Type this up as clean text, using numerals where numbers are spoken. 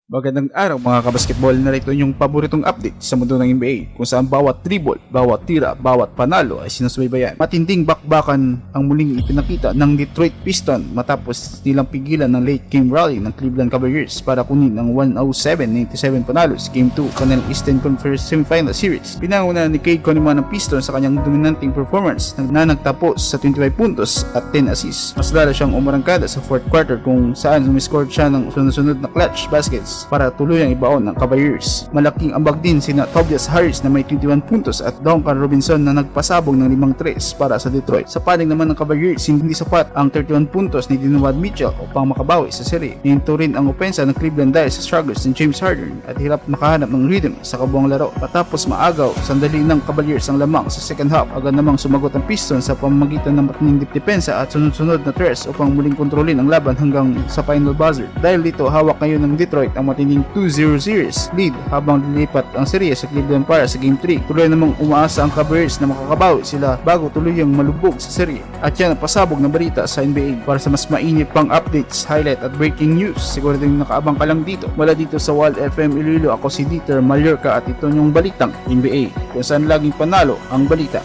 Magandang araw mga kabasketball, narito yung paboritong update sa mundo ng NBA kung saan bawat dribble, bawat tira, bawat panalo ay sinusubaybayan. Matinding bakbakan ang muling ipinakita ng Detroit Pistons matapos nilang pigilan ng late game rally ng Cleveland Cavaliers para kunin ang 107-97 panalo sa Game 2 kanilang Eastern Conference Semifinal Series. Pinanguna ni Cade Cunningham ng Pistons sa kanyang dominanting performance na nagtapos sa 25 puntos at 10 assists. Mas lalo siyang umarangkada sa fourth quarter kung saan sumiscore siya ng sunod-sunod na clutch baskets para tuluyang ibaon ng Cavaliers. Malaking ambag din sina Tobias Harris na may 21 puntos at Duncan Robinson na nagpasabog ng 5 tres para sa Detroit. Sa panig naman ng Cavaliers, hindi sapat ang 31 puntos ni Donovan Mitchell upang makabawi sa serye. Hinto rin ang opensa ng Cleveland dahil sa struggles ni James Harden at hirap makahanap ng rhythm sa kabuang laro. Patapos maagaw, sandali ng Cavaliers ang lamang sa second half. Agad namang sumagot ang Pistons sa pamamagitan ng matinding depensa at sunod-sunod na tres upang muling kontrolin ang laban hanggang sa final buzzer. Dahil dito, hawak ngayon ng Detroit ang matinding 2-0 series lead habang lilipat ang serye sa Cleveland para sa Game 3. Tuloy namang umaasa ang Cavaliers na makakabawi sila bago tuluyang malubog sa serye. At yan ang pasabog na balita sa NBA. Para sa mas mainit pang updates, highlight at breaking news, siguro din nakaabang ka lang dito. Mula dito sa Wild FM Iloilo, ako si Dieter Mallorca at ito yung balitang NBA kung saan laging panalo ang balita.